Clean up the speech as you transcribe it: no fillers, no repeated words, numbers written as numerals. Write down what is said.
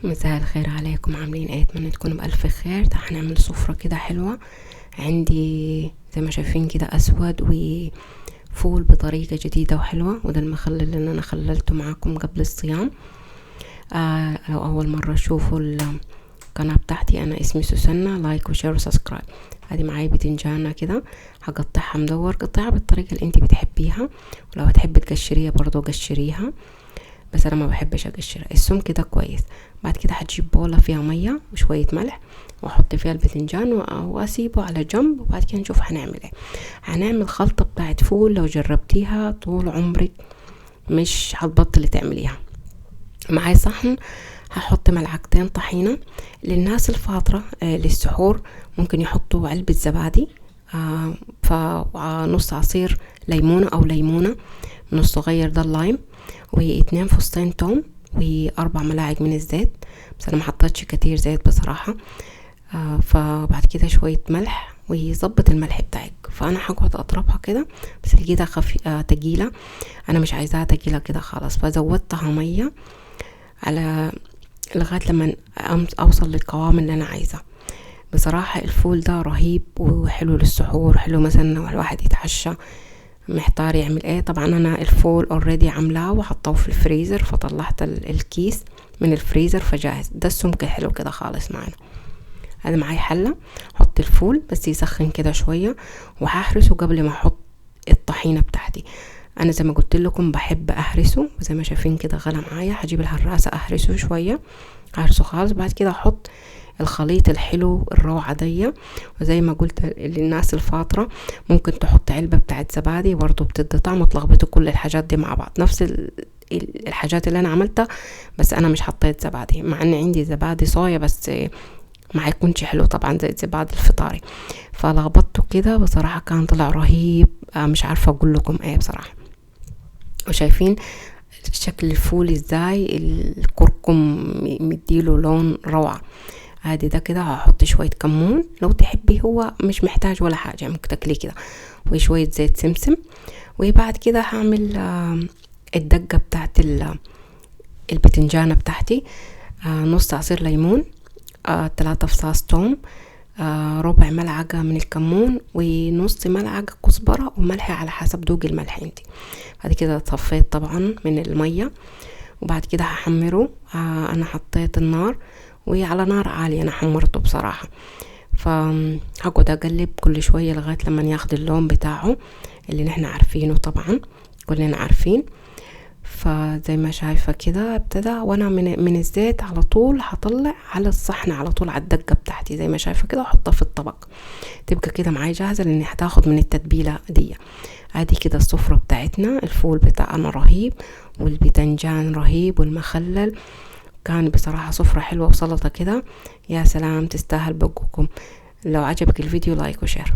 مساء الخير عليكم، عاملين ايه؟ اتمنى تكونوا بألف خير. تعالوا هنعمل سفرة كده حلوة. عندي زي ما شايفين كده اسود وفول بطريقة جديدة وحلوة، وده المخلل اللي انا خللته معاكم قبل الصيام. لو اول مرة تشوفوا القناة بتاعتي، انا اسمي سوسنة. لايك وشير وسبسكرايب. هذه معايا بتنجانة كده، هقطعها مدور، قطعها بالطريقة اللي انت بتحبيها، ولو هتحبي تقشريها برضو قشريها، بس انا ما بحبش اقشرها. السمك كده كويس. بعد كده هتجيب بولة فيها مية وشوية ملح، واحط فيها البتنجان واسيبه على جنب. وبعد كده نشوف هنعمل ايه. هنعمل خلطة بتاعت فول لو جربتيها طول عمرك مش هتبطلي تعمليها. معايا صحن هحط ملعقتين طحينة. للناس الفاطرة للسحور ممكن يحطوا علبة زبادي، فنص عصير ليمونة او ليمونة من الصغير ده اللايم، و2 فصين توم، و4 ملاعق من الزيت، بس انا ما حطيتش كتير زيت بصراحة. فبعد كده شوية ملح، ويظبط الملح بتاعك. فانا هقعد اضربها كده، بس لقيتها تقيلة، انا مش عايزاها تقيلة كده خالص، فزودتها مية على لغاية لما اوصل للقوام اللي انا عايزاه. بصراحة الفول ده رهيب وحلو للسحور، حلو مثلا لو الواحد يتعشى محتار يعمل ايه. طبعا انا الفول اوريدي عاملاه وحطاه في الفريزر، فطلعت الكيس من الفريزر فجاهز. ده السمك حلو كده خالص معنا. هذا معاي حلة، حط الفول بس يسخن كده شوية، وهحرسه قبل ما احط الطحينة بتاعتي. انا زي ما قلت لكم بحب اهرسه، زي ما شايفين كده غلى معايا. هجيب الهراسة اهرسه شوية، اهرسه خالص. بعد كده احط الخليط الحلو الروعة دي. وزي ما قلت للناس الفاطرة ممكن تحط علبة بتاعت زبادي برضو، بتدي طعم. وتلخبطوا كل الحاجات دي مع بعض، نفس الحاجات اللي انا عملتها، بس انا مش حطيت زبادي، مع ان عندي زبادي صويا، بس ما هيكونش حلو طبعا زي الزبادي الفطاري. فلخبطته كده بصراحة، كان طلع رهيب. مش عارفة اقول لكم ايه بصراحة. وشايفين شكل الفول ازاي، الكركم مديله لون روعة. عادي ده كده هحط شوية كمون لو تحبي، هو مش محتاج ولا حاجة، ممكن تاكليه كده، وشوية زيت سمسم. وبعد كده هعمل الدقة بتاعت البتنجانة بتاعتي. نص عصير ليمون، 3 فصاص توم، ربع ملعقة من الكمون، ونص ملعقة كزبرة وملح على حسب ذوق الملح انتي. بعد كده صفيت طبعا من المية، وبعد كده هحمره. انا حطيت النار وعلى نار عالية، انا حمرته بصراحة. فهقعد اقلب كل شوية لغاية لما ياخد اللون بتاعه اللي نحن عارفينه، طبعا كلنا عارفين. فزي ما شايفة كده ابتدى، وانا من الزيت على طول هطلع على الصحن على طول على الدقة بتاعتي، زي ما شايفة كده، احطها في الطبق. تبقى كده معايا جاهزة، لاني هتاخد من التتبيلة دي. ادي كده السفرة بتاعتنا. الفول بتاعنا رهيب، والبتنجان رهيب، والمخلل كان بصراحة سفرة حلوة، وسلطة كده يا سلام، تستاهل بقكم. لو عجبك الفيديو لايك وشير.